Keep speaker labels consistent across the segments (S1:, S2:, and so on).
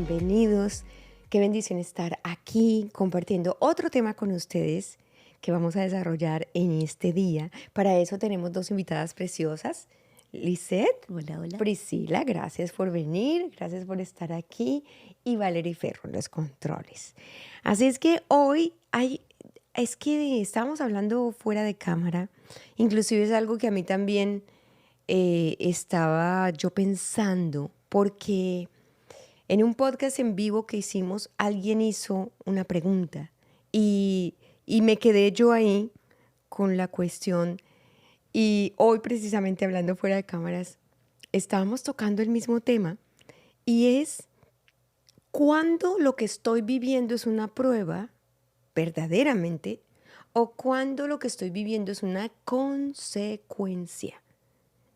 S1: bienvenidos. Qué bendición estar aquí compartiendo otro tema con ustedes que vamos a desarrollar en este día. Para eso tenemos dos invitadas preciosas. Lisette,
S2: Hola, hola.
S1: Priscila, gracias por venir, gracias por estar aquí. Y Valerie Ferro en los controles. Así es que hoy es que estábamos hablando fuera de cámara. Inclusive es algo que a mí también estaba yo pensando, porque en un podcast en vivo que hicimos, alguien hizo una pregunta y me quedé yo ahí con la cuestión. Y hoy, precisamente hablando fuera de cámaras, estábamos tocando el mismo tema y es cuándo lo que estoy viviendo es una prueba verdaderamente o cuándo lo que estoy viviendo es una consecuencia.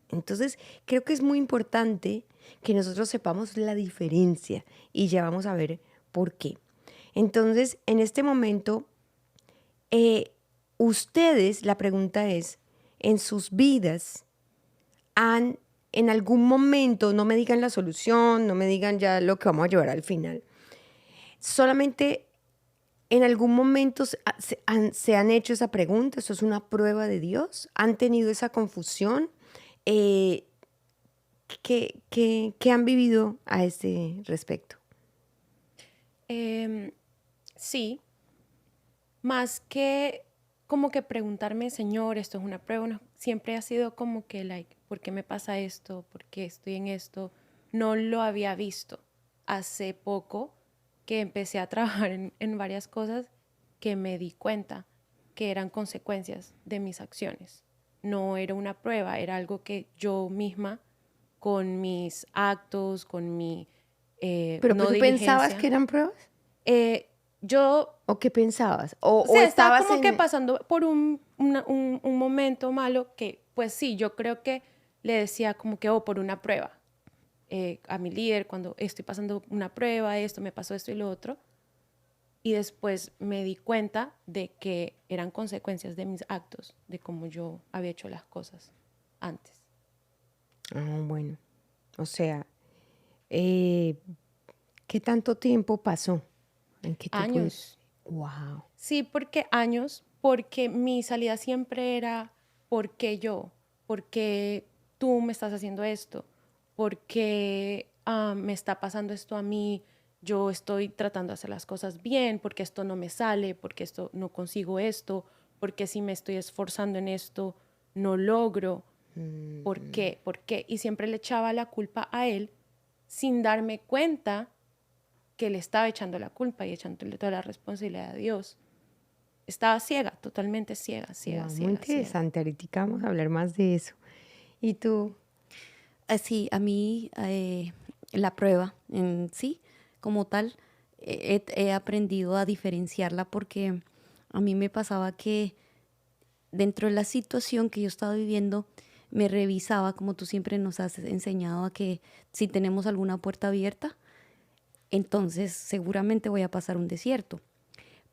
S1: Entonces, creo que es muy importante que nosotros sepamos la diferencia y ya vamos a ver por qué. Entonces, en este momento, ustedes, la pregunta es, en sus vidas, han en algún momento, no me digan la solución, no me digan ya lo que vamos a llevar al final, solamente en algún momento se han hecho esa pregunta, ¿eso es una prueba de Dios? ¿Han tenido esa confusión? Eh, ¿Qué han vivido a ese respecto?
S3: Sí, más que como que preguntarme, Señor, esto es una prueba, siempre ha sido como que, ¿por qué me pasa esto? ¿Por qué estoy en esto? No lo había visto. Hace poco que empecé a trabajar en varias cosas que me di cuenta que eran consecuencias de mis acciones. No era una prueba, era algo que yo misma, con mis actos, con mi
S1: ¿Pero
S3: no
S1: tú pensabas que
S3: diligencia,
S1: eran pruebas?
S3: yo
S1: ¿O qué pensabas?
S3: o
S1: ¿O
S3: sea, estaba
S1: estabas
S3: como que
S1: en...?
S3: pasando por un momento malo que, pues sí, yo creo que le decía como que, por una prueba a mi líder, cuando estoy pasando una prueba, esto, me pasó esto y lo otro. Y después me di cuenta de que eran consecuencias de mis actos, de cómo yo había hecho las cosas antes.
S1: Bueno, o sea, eh, ¿qué tanto tiempo pasó en que tú pudiste?
S3: Años.
S1: Wow.
S3: Sí, porque mi salida siempre era, ¿por qué yo? ¿Por qué tú me estás haciendo esto? ¿Por qué me está pasando esto a mí? Yo estoy tratando de hacer las cosas bien, porque esto no me sale, porque esto no consigo esto, porque si me estoy esforzando en esto, no logro. ¿Por qué? ¿Por qué? Y siempre le echaba la culpa a él sin darme cuenta que le estaba echando la culpa y echándole toda la responsabilidad a Dios. Estaba ciega, totalmente ciega, ciega,
S1: Wow, muy
S3: ciega, ciega.
S1: interesante. Ahorita vamos a hablar más de eso. ¿Y tú?
S2: Sí, a mí la prueba en sí, como tal, he aprendido a diferenciarla porque a mí me pasaba que dentro de la situación que yo estaba viviendo, me revisaba, como tú siempre nos has enseñado, a que si tenemos alguna puerta abierta, entonces seguramente voy a pasar un desierto.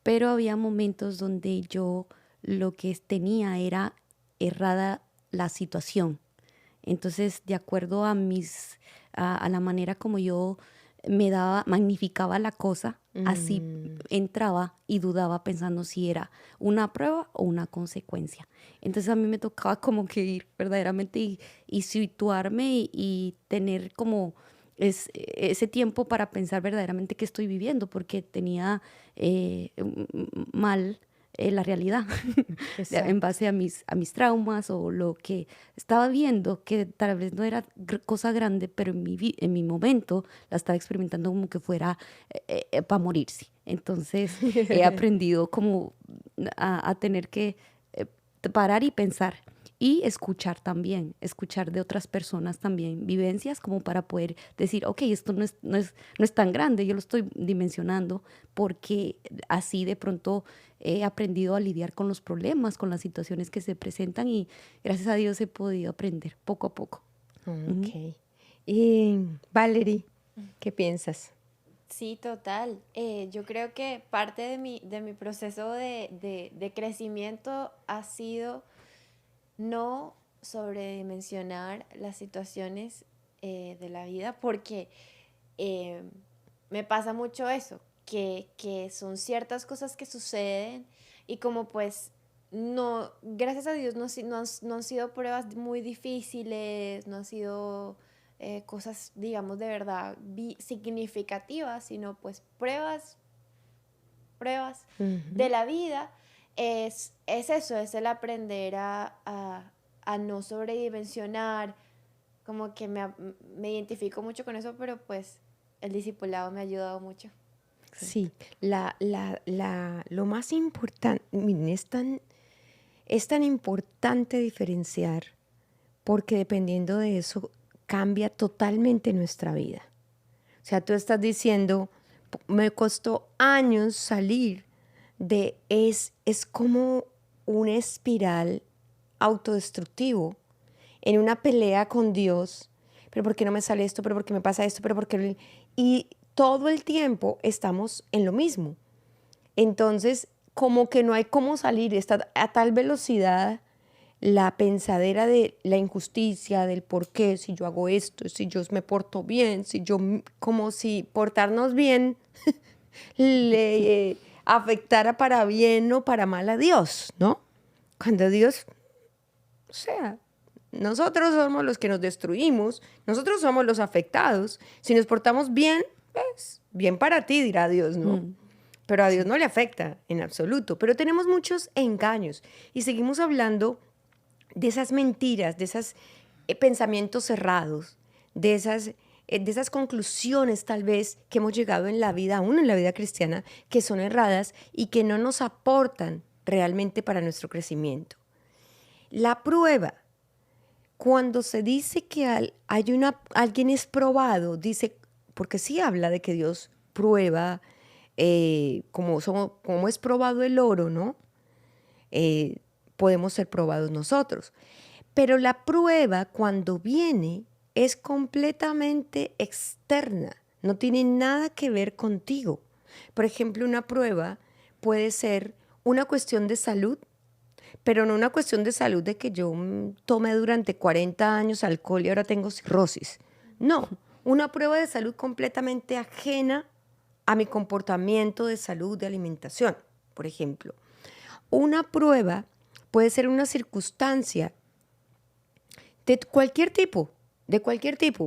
S2: Pero había momentos donde yo lo que tenía era errada la situación. Entonces, de acuerdo a la manera como yo magnificaba la cosa, así entraba y dudaba pensando si era una prueba o una consecuencia. Entonces a mí me tocaba como que ir verdaderamente y situarme y tener como ese tiempo para pensar verdaderamente qué estoy viviendo, porque tenía mal la realidad en
S1: Exacto.
S2: base a mis traumas o lo que estaba viendo, que tal vez no era cosa grande, pero en mi momento la estaba experimentando como que fuera para morirse. Entonces he aprendido como a tener que eh, parar y pensar. Y escuchar también, escuchar de otras personas también vivencias como para poder decir, ok, esto no es tan grande, yo lo estoy dimensionando porque así de pronto he aprendido a lidiar con los problemas, con las situaciones que se presentan y gracias a Dios he podido aprender poco a poco. Ujú.
S1: Ok. Y Valerie, ¿qué piensas?
S4: Sí, total. Yo creo que parte de mi proceso de crecimiento ha sido no sobredimensionar las situaciones de la vida, porque eh, me pasa mucho eso, que son ciertas cosas que suceden y como pues no, gracias a Dios no han sido pruebas muy difíciles, no han sido cosas, digamos, de verdad significativas, sino pues pruebas de
S1: Ujú.
S4: la vida, es eso, es el aprender a no sobredimensionar, como que me identifico mucho con eso, pero pues el discipulado me ha ayudado mucho.
S1: Sí, lo más importante, miren, es tan importante diferenciar porque dependiendo de eso cambia totalmente nuestra vida. O sea, tú estás diciendo, me costó años salir es como un espiral autodestructivo en una pelea con Dios, pero ¿por qué no me sale esto? ¿Pero por qué me pasa esto? ¿Pero por qué? Y todo el tiempo estamos en lo mismo. Entonces, como que no hay cómo salir, está a tal velocidad la pensadera de la injusticia, del por qué, si yo hago esto, si yo me porto bien, si yo, como si portarnos bien le afectara para bien o para mal a Dios, ¿no? Cuando Dios, o sea, nosotros somos los que nos destruimos, nosotros somos los afectados. Si nos portamos bien, pues bien para ti, dirá Dios, ¿no?
S2: Mm,
S1: Pero a Dios
S2: sí.
S1: no le afecta en absoluto. Pero tenemos muchos engaños y seguimos hablando de esas mentiras, de esos pensamientos cerrados, de esas conclusiones tal vez que hemos llegado en la vida, aún en la vida cristiana, que son erradas y que no nos aportan realmente para nuestro crecimiento. La prueba, cuando se dice que alguien es probado, dice, porque sí habla de que Dios prueba, como es probado el oro, ¿no? Eh, podemos ser probados nosotros. Pero la prueba cuando viene es completamente externa, no tiene nada que ver contigo. Por ejemplo, una prueba puede ser una cuestión de salud, pero no una cuestión de salud de que yo tomé durante 40 años alcohol y ahora tengo cirrosis. No, una prueba de salud completamente ajena a mi comportamiento de salud, de alimentación, por ejemplo. Una prueba puede ser una circunstancia de cualquier tipo,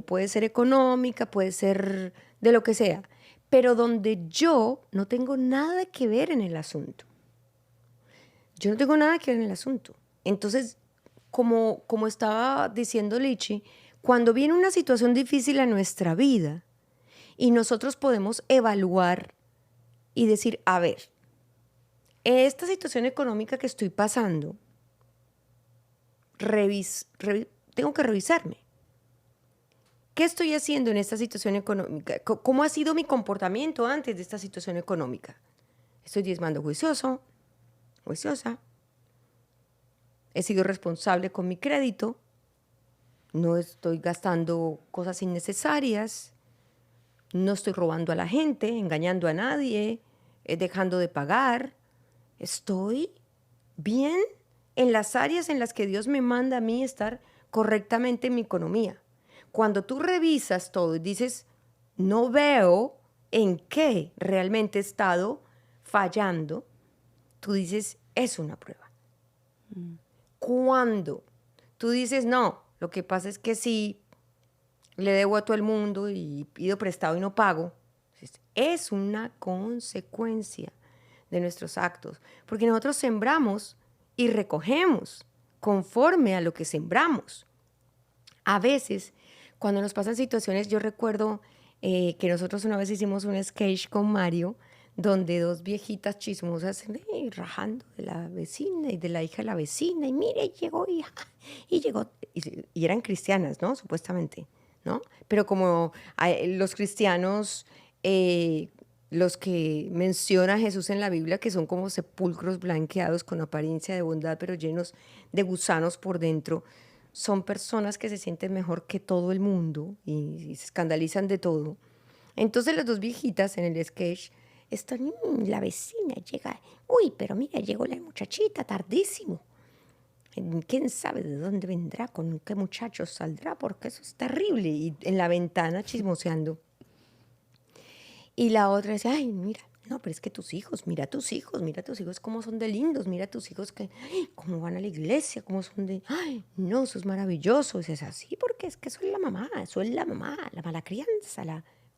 S1: puede ser económica, puede ser de lo que sea, pero donde yo no tengo nada que ver en el asunto. Yo no tengo nada que ver en el asunto. Entonces, como estaba diciendo Lichi, cuando viene una situación difícil a nuestra vida y nosotros podemos evaluar y decir, a ver, esta situación económica que estoy pasando, tengo que revisarme. ¿Qué estoy haciendo en esta situación económica? ¿Cómo ha sido mi comportamiento antes de esta situación económica? ¿Estoy diezmando juicioso, juiciosa? ¿He sido responsable con mi crédito? ¿No estoy gastando cosas innecesarias? ¿No estoy robando a la gente, engañando a nadie, dejando de pagar? ¿Estoy bien en las áreas en las que Dios me manda a mí estar correctamente en mi economía? Cuando tú revisas todo y dices, no veo en qué realmente he estado fallando, tú dices, es una prueba. Cuando tú dices, no, lo que pasa es que sí, le debo a todo el mundo y pido prestado y no pago, es una consecuencia de nuestros actos, porque nosotros sembramos y recogemos conforme a lo que sembramos. A veces, cuando nos pasan situaciones, yo recuerdo que nosotros una vez hicimos un sketch con Mario, donde dos viejitas chismosas rajando de la vecina y de la hija de la vecina, y mire, llegó hija, y llegó, y eran cristianas, ¿no? Supuestamente, ¿no? Pero como los cristianos, los que menciona Jesús en la Biblia, que son como sepulcros blanqueados con apariencia de bondad, pero llenos de gusanos por dentro, son personas que se sienten mejor que todo el mundo y se escandalizan de todo. Entonces las dos viejitas en el sketch están, la vecina llega, uy, pero mira, llegó la muchachita tardísimo. ¿Quién sabe de dónde vendrá, con qué muchachos saldrá? Porque eso es terrible. Y en la ventana chismoseando. Y la otra decía, ay, mira, no, pero es que mira tus hijos cómo son de lindos, mira tus hijos que, ay, cómo van a la iglesia, cómo son de, ay, no, eso es maravilloso. Y es así porque es que eso es la mamá, la mala crianza,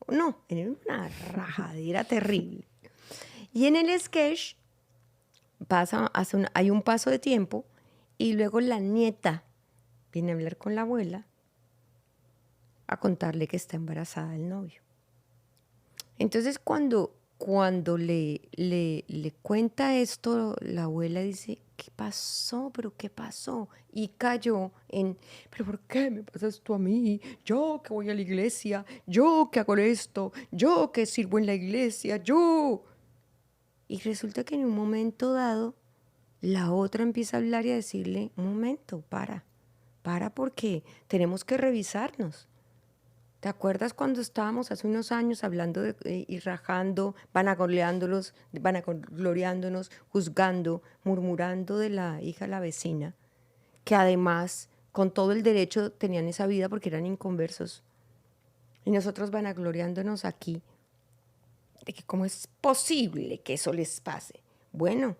S1: no, era una rajadera terrible. Y en el sketch hay un paso de tiempo y luego la nieta viene a hablar con la abuela a contarle que está embarazada del novio. Entonces cuando le cuenta esto, la abuela dice, ¿qué pasó? ¿Pero qué pasó? Y cayó en, ¿pero por qué me pasa esto a mí? Yo que voy a la iglesia, yo que hago esto, yo que sirvo en la iglesia, yo. Y resulta que en un momento dado, la otra empieza a hablar y a decirle, un momento, para porque tenemos que revisarnos. ¿Te acuerdas cuando estábamos hace unos años hablando y rajando, vanagloriándonos, juzgando, murmurando de la hija de la vecina, que además con todo el derecho tenían esa vida porque eran inconversos? Y nosotros vanagloriándonos aquí de que cómo es posible que eso les pase. Bueno,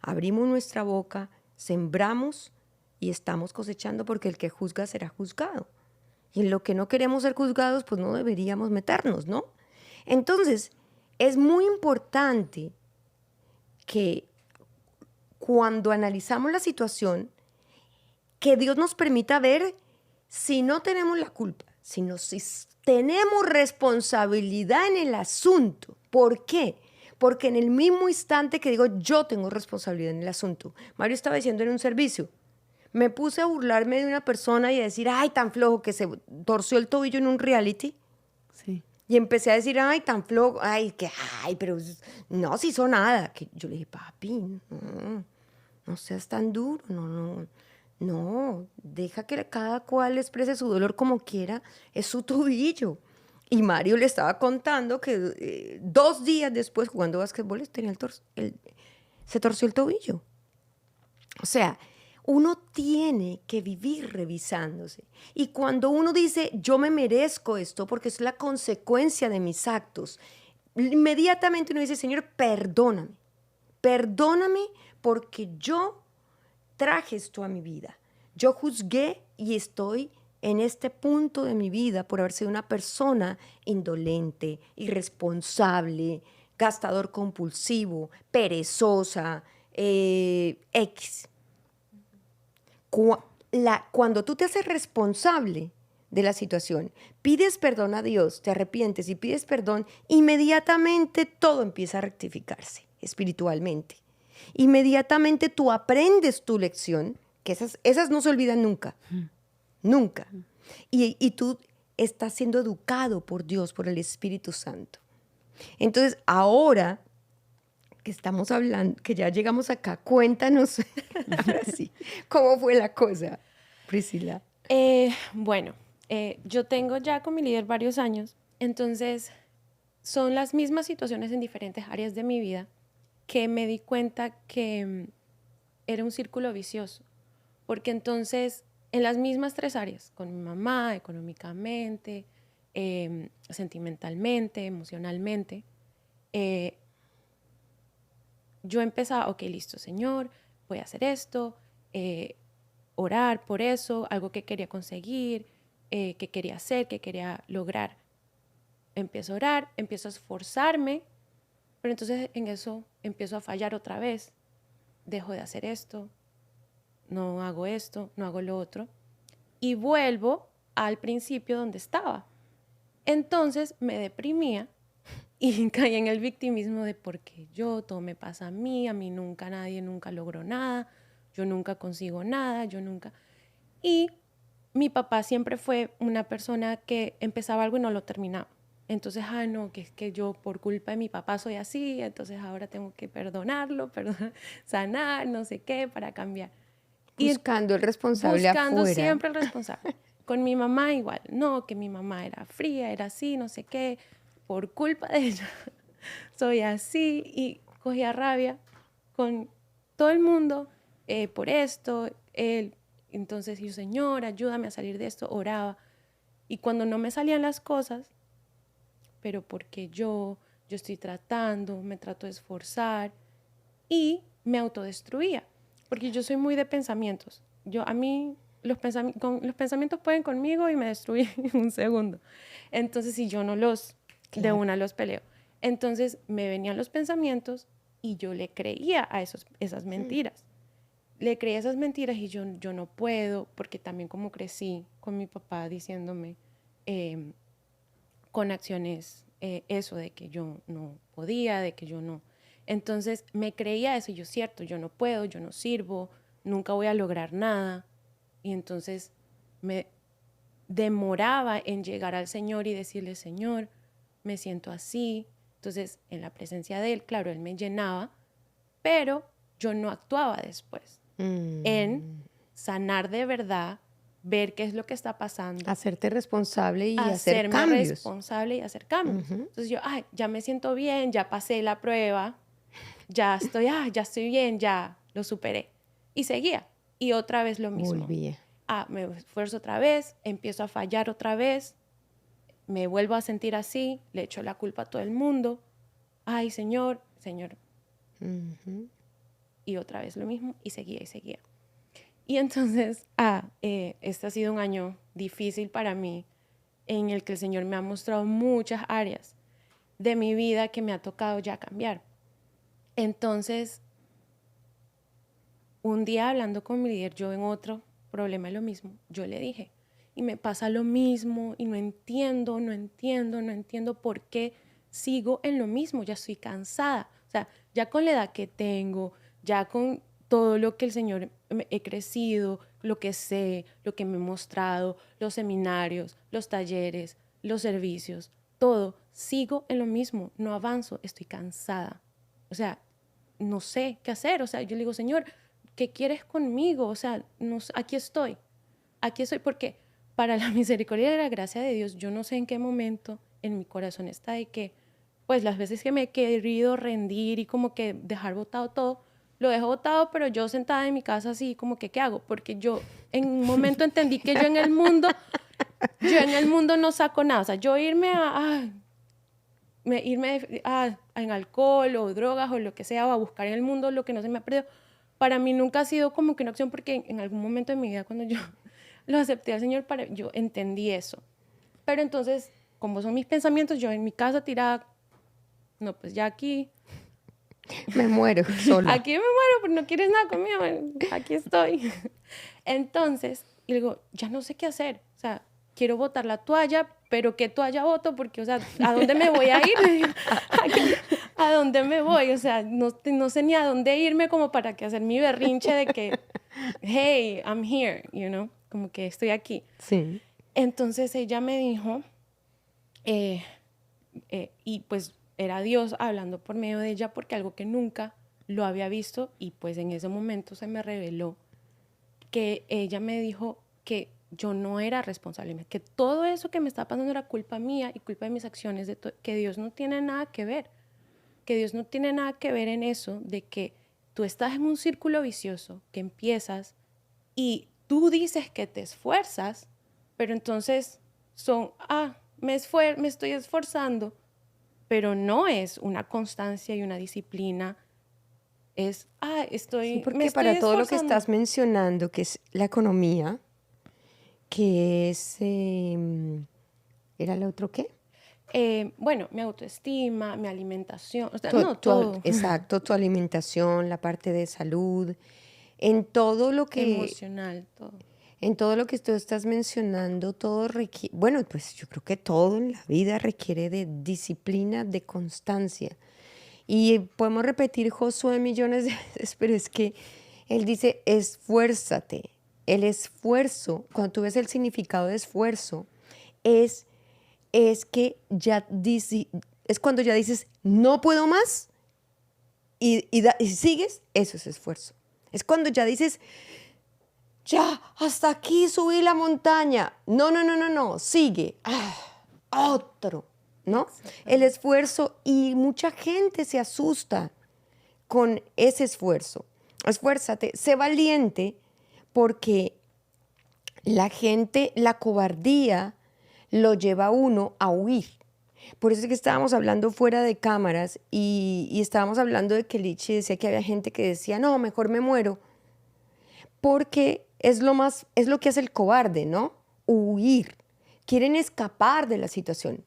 S1: abrimos nuestra boca, sembramos y estamos cosechando porque el que juzga será juzgado. Y en lo que no queremos ser juzgados, pues no deberíamos meternos, ¿no? Entonces, es muy importante que cuando analizamos la situación, que Dios nos permita ver si no tenemos la culpa, sino si tenemos responsabilidad en el asunto. ¿Por qué? Porque en el mismo instante que digo yo tengo responsabilidad en el asunto, Mario estaba diciendo en un servicio, me puse a burlarme de una persona y a decir, ay, tan flojo, que se torció el tobillo en un reality.
S2: Sí.
S1: Y empecé a decir, ay, tan flojo, ay, pero no se hizo nada. Que yo le dije, papi, no seas tan duro, no, deja que cada cual exprese su dolor como quiera, es su tobillo. Y Mario le estaba contando que 2 días después, jugando básquetbol, se torció el tobillo. O sea, uno tiene que vivir revisándose. Y cuando uno dice, yo me merezco esto porque es la consecuencia de mis actos, inmediatamente uno dice, Señor, perdóname porque yo traje esto a mi vida. Yo juzgué y estoy en este punto de mi vida por haber sido una persona indolente, irresponsable, gastador compulsivo, perezosa, X. Cuando tú te haces responsable de la situación, pides perdón a Dios, te arrepientes y pides perdón, inmediatamente todo empieza a rectificarse espiritualmente. Inmediatamente tú aprendes tu lección, que esas no se olvidan nunca, nunca. Y tú estás siendo educado por Dios, por el Espíritu Santo. Entonces, ahora que estamos hablando, que ya llegamos acá, cuéntanos, ahora sí, ¿cómo fue la cosa, Priscila?
S3: Bueno, yo tengo ya con mi líder varios años, entonces son las mismas situaciones en diferentes áreas de mi vida que me di cuenta que era un círculo vicioso, porque entonces en las mismas 3 áreas, con mi mamá, económicamente, sentimentalmente, emocionalmente, yo empezaba, ok, listo, Señor, voy a hacer esto, orar por eso, algo que quería conseguir, que quería hacer, que quería lograr. Empiezo a orar, empiezo a esforzarme, pero entonces en eso empiezo a fallar otra vez. Dejo de hacer esto, no hago esto, no hago lo otro, y vuelvo al principio donde estaba. Entonces me deprimía y caí en el victimismo de por qué yo, todo me pasa a mí nunca, nadie nunca logró nada, yo nunca consigo nada, yo nunca. Y mi papá siempre fue una persona que empezaba algo y no lo terminaba. Entonces, no, que es que yo por culpa de mi papá soy así, entonces ahora tengo que perdonarlo, sanar, no sé qué, para cambiar.
S1: Buscando el responsable
S3: buscando
S1: afuera.
S3: Siempre el responsable. Con mi mamá igual, no, que mi mamá era fría, era así, no sé qué, por culpa de ella soy así, y cogía rabia con todo el mundo por esto. Entonces yo, Señor, ayúdame a salir de esto, oraba. Y cuando no me salían las cosas, pero porque yo estoy tratando, me trato de esforzar y me autodestruía, porque yo soy muy de pensamientos. A mí los pensamientos pueden conmigo y me destruyen en un segundo. Entonces, si yo no de una los peleo. Entonces, me venían los pensamientos y yo le creía a esas mentiras. Le creía esas mentiras y yo no puedo, porque también como crecí con mi papá diciéndome con acciones eso de que yo no podía, de que yo no. Entonces me creía eso y yo, cierto, yo no puedo, yo no sirvo, nunca voy a lograr nada. Y entonces me demoraba en llegar al Señor y decirle, Señor, me siento así. Entonces, en la presencia de Él, claro, Él me llenaba, pero yo no actuaba después en sanar de verdad, ver qué es lo que está pasando.
S1: Hacerte responsable y hacer
S3: Hacerme
S1: cambios.
S3: responsable y hacer cambios. Entonces yo, ya me siento bien, ya pasé la prueba, ya estoy bien, ya lo superé. Y seguía. Y otra vez lo mismo.
S1: Volvía.
S3: Me esfuerzo otra vez, empiezo a fallar otra vez, me vuelvo a sentir así, le echo la culpa a todo el mundo. Ay, Señor. Y otra vez lo mismo, y seguía y seguía. Y entonces, este ha sido un año difícil para mí, en el que el Señor me ha mostrado muchas áreas de mi vida que me ha tocado ya cambiar. Entonces, un día hablando con mi líder, yo en otro problema lo mismo, yo le dije, y me pasa lo mismo, y no entiendo por qué sigo en lo mismo, ya estoy cansada. O sea, ya con la edad que tengo, ya con todo lo que el Señor he crecido, lo que sé, lo que me he mostrado, los seminarios, los talleres, los servicios, todo, sigo en lo mismo, no avanzo, estoy cansada. O sea, no sé qué hacer. O sea, yo le digo, Señor, ¿qué quieres conmigo? O sea, no, aquí estoy, porque para la misericordia y la gracia de Dios, yo no sé en qué momento en mi corazón está de que, pues las veces que me he querido rendir y como que dejar botado todo, lo dejo botado, pero yo sentada en mi casa así como que, ¿qué hago? Porque yo en un momento entendí que yo en el mundo no saco nada. O sea, yo irme en alcohol o drogas o lo que sea, o a buscar en el mundo lo que no se me ha perdido, para mí nunca ha sido como que una opción, porque en algún momento de mi vida cuando yo lo acepté al Señor, yo entendí eso. Pero entonces, como son mis pensamientos, yo en mi casa tirada, no, pues ya aquí...
S1: Me muero sola.
S3: Aquí me muero, pero no quieres nada conmigo, aquí estoy. Entonces, y digo, ya no sé qué hacer. O sea, quiero botar la toalla, pero ¿qué toalla boto? Porque, o sea, ¿a dónde me voy a ir? ¿A dónde me voy? O sea, no sé ni a dónde irme como para que hacer mi berrinche de que, hey, I'm here, you know, como que estoy aquí.
S1: Sí.
S3: Entonces ella me dijo, y pues era Dios hablando por medio de ella, porque algo que nunca lo había visto, y pues en ese momento se me reveló que ella me dijo que yo no era responsable, que todo eso que me estaba pasando era culpa mía y culpa de mis acciones, que Dios no tiene nada que ver, en eso, de que tú estás en un círculo vicioso, que empiezas y tú dices que te esfuerzas, pero entonces me estoy esforzando, pero no es una constancia y una disciplina. Es,
S1: Sí, porque para todo lo que estás mencionando, que es la economía, que es, ¿era el otro qué?
S3: Bueno, mi autoestima, mi alimentación, o sea, todo.
S1: Exacto, tu alimentación, la parte de salud, en todo lo que...
S3: Emocional, todo.
S1: En todo lo que tú estás mencionando, todo requiere, bueno, pues yo creo que todo en la vida requiere de disciplina, de constancia. Y podemos repetir Josué millones de veces, pero es que él dice, esfuérzate. El esfuerzo, cuando tú ves el significado de esfuerzo, es que es cuando ya dices, no puedo más, y sigues, eso es esfuerzo. Es cuando ya dices, ya, hasta aquí subí la montaña. No, sigue. Otro, ¿no? El esfuerzo, y mucha gente se asusta con ese esfuerzo. Esfuérzate, sé valiente, porque la cobardía lo lleva a uno a huir. Por eso es que estábamos hablando fuera de cámaras y estábamos hablando de que Lichi decía que había gente que decía, no, mejor me muero. Porque es lo que hace el cobarde, ¿no? Huir. Quieren escapar de la situación.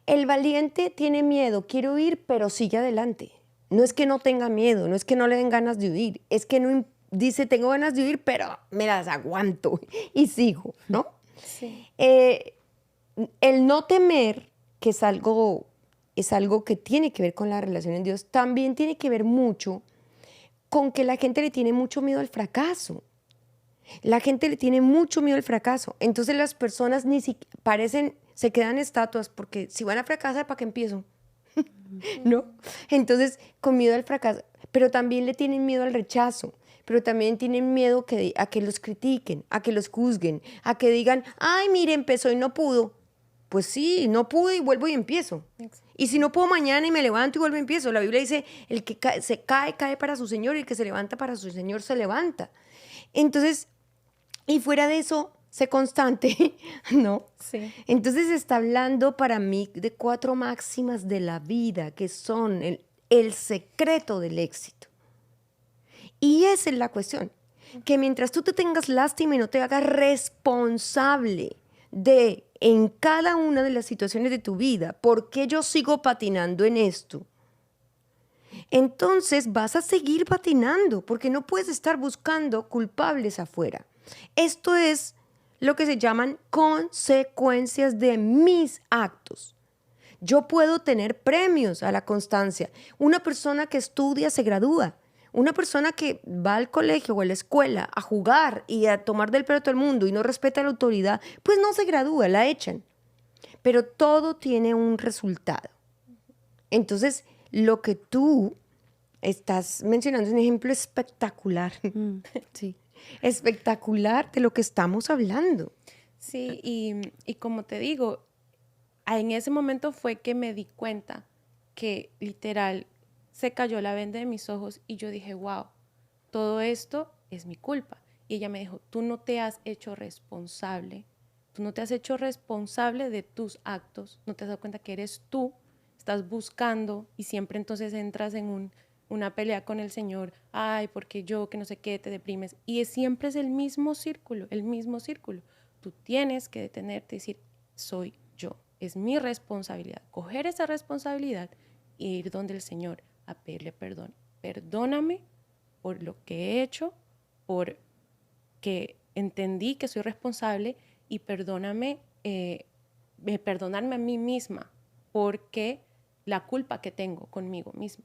S1: El valiente tiene miedo, quiere huir, pero sigue adelante. No es que no tenga miedo, no es que no le den ganas de huir, es que no dice, tengo ganas de huir, pero me las aguanto y sigo, ¿no?
S3: Sí.
S1: El no temer, que es algo que tiene que ver con la relación en Dios, también tiene que ver mucho con que la gente le tiene mucho miedo al fracaso. La gente le tiene mucho miedo al fracaso. Entonces las personas se quedan estatuas porque si van a fracasar, ¿para qué empiezo? ¿No? Entonces, con miedo al fracaso, pero también le tienen miedo al rechazo, pero también tienen miedo a que los critiquen, a que los juzguen, a que digan, ay, mire, empezó y no pudo. Pues sí, no pude y vuelvo y empiezo. Y si no puedo mañana y me levanto y vuelvo y empiezo. La Biblia dice, el que se cae, cae para su Señor, y el que se levanta para su Señor se levanta. Entonces, y fuera de eso, sé constante, ¿no?
S3: Sí.
S1: Entonces está hablando para mí de 4 máximas de la vida que son el secreto del éxito. Y esa es la cuestión, que mientras tú te tengas lástima y no te hagas responsable de en cada una de las situaciones de tu vida, ¿por qué yo sigo patinando en esto? Entonces vas a seguir patinando porque no puedes estar buscando culpables afuera. Esto es lo que se llaman consecuencias de mis actos. Yo puedo tener premios a la constancia. Una persona que estudia se gradúa. Una persona que va al colegio o a la escuela a jugar y a tomar del pelo a todo el mundo y no respeta la autoridad, pues no se gradúa, la echan. Pero todo tiene un resultado. Entonces, lo que tú estás mencionando es un ejemplo espectacular.
S2: Sí.
S1: Espectacular de lo que estamos hablando.
S3: Sí, y como te digo, en ese momento fue que me di cuenta que literal se cayó la venda de mis ojos y yo dije, wow, todo esto es mi culpa. Y ella me dijo, tú no te has hecho responsable, tú no te has hecho responsable de tus actos, no te has dado cuenta que eres tú, estás buscando y siempre entonces entras en una pelea con el Señor, ay, porque yo, que no sé qué, te deprimes. Y siempre es el mismo círculo, el mismo círculo. Tú tienes que detenerte y decir, soy yo, es mi responsabilidad, coger esa responsabilidad e ir donde el Señor a pedirle perdón. Perdóname por lo que he hecho, por que entendí que soy responsable y perdonarme a mí misma porque la culpa que tengo conmigo misma.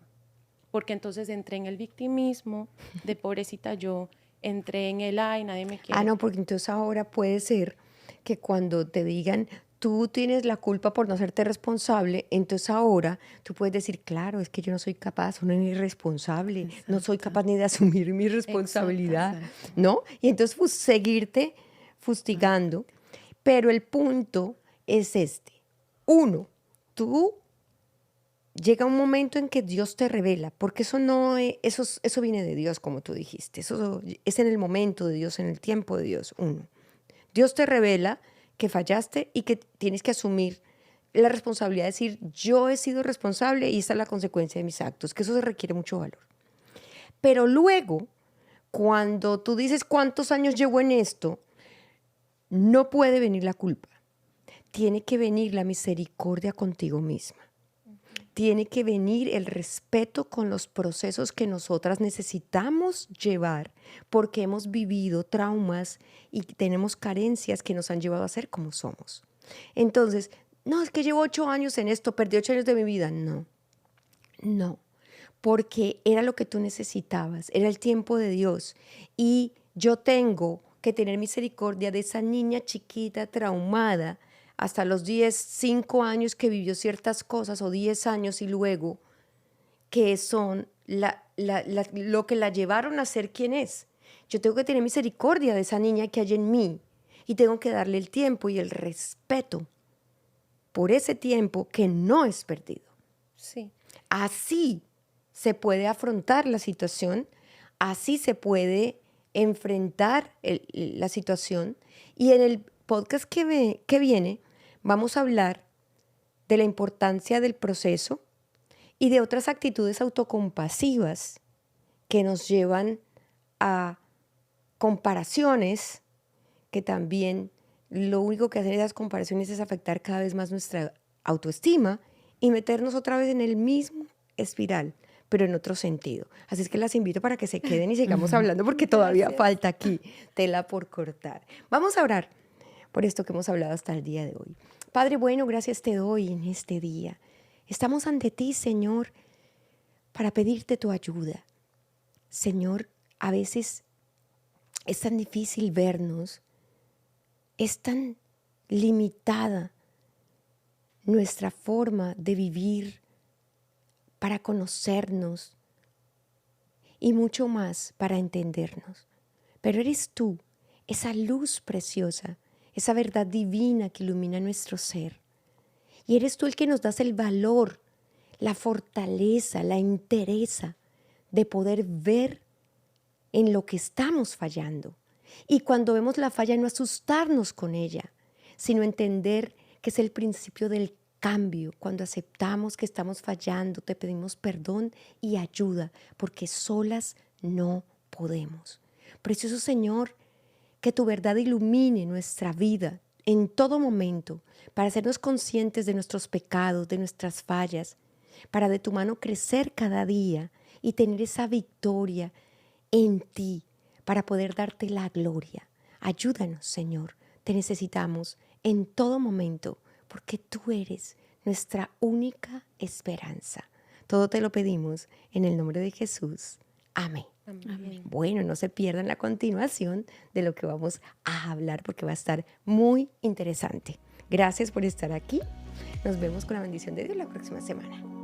S3: Porque entonces entré en el victimismo de pobrecita yo, entré en el ay, nadie me quiere.
S1: No, porque entonces ahora puede ser que cuando te digan, tú tienes la culpa por no hacerte responsable, entonces ahora tú puedes decir, claro, es que yo no soy capaz, soy irresponsable, no soy capaz ni de asumir mi responsabilidad, ¿no? Y entonces pues, seguirte fustigando. Pero el punto es este. 1, tú llega un momento en que Dios te revela, porque eso viene de Dios, como tú dijiste. Eso es en el momento de Dios, en el tiempo de Dios. 1. Dios te revela que fallaste y que tienes que asumir la responsabilidad de decir, yo he sido responsable y esta es la consecuencia de mis actos, que eso se requiere mucho valor. Pero luego, cuando tú dices cuántos años llevo en esto, no puede venir la culpa. Tiene que venir la misericordia contigo misma. Tiene que venir el respeto con los procesos que nosotras necesitamos llevar porque hemos vivido traumas y tenemos carencias que nos han llevado a ser como somos. Entonces, no, es que llevo 8 años en esto, perdí 8 años de mi vida. No, porque era lo que tú necesitabas, era el tiempo de Dios. Y yo tengo que tener misericordia de esa niña chiquita traumada hasta los 5 años que vivió ciertas cosas o 10 años y luego que son lo que la llevaron a ser quien es. Yo tengo que tener misericordia de esa niña que hay en mí y tengo que darle el tiempo y el respeto por ese tiempo que no es perdido.
S3: Sí.
S1: Así se puede afrontar la situación, así se puede enfrentar la situación y en el podcast que viene vamos a hablar de la importancia del proceso y de otras actitudes autocompasivas que nos llevan a comparaciones que también lo único que hacen esas comparaciones es afectar cada vez más nuestra autoestima y meternos otra vez en el mismo espiral, pero en otro sentido. Así es que las invito para que se queden y sigamos hablando porque todavía
S4: Gracias.
S1: falta aquí tela por cortar. Vamos a orar por esto que hemos hablado hasta el día de hoy. Padre bueno, gracias te doy en este día. Estamos ante ti, Señor, para pedirte tu ayuda. Señor, a veces es tan difícil vernos, es tan limitada nuestra forma de vivir para conocernos y mucho más para entendernos. Pero eres tú, esa luz preciosa, esa verdad divina que ilumina nuestro ser. Y eres tú el que nos das el valor, la fortaleza, la entereza de poder ver en lo que estamos fallando. Y cuando vemos la falla, no asustarnos con ella, sino entender que es el principio del cambio. Cuando aceptamos que estamos fallando, te pedimos perdón y ayuda, porque solas no podemos. Precioso Señor, que tu verdad ilumine nuestra vida en todo momento, para hacernos conscientes de nuestros pecados, de nuestras fallas, para de tu mano crecer cada día y tener esa victoria en ti, para poder darte la gloria. Ayúdanos, Señor, te necesitamos en todo momento, porque tú eres nuestra única esperanza. Todo te lo pedimos en el nombre de Jesús. Amén.
S3: Amén.
S1: Bueno, no se pierdan la continuación de lo que vamos a hablar porque va a estar muy interesante. Gracias por estar aquí. Nos vemos con la bendición de Dios la próxima semana.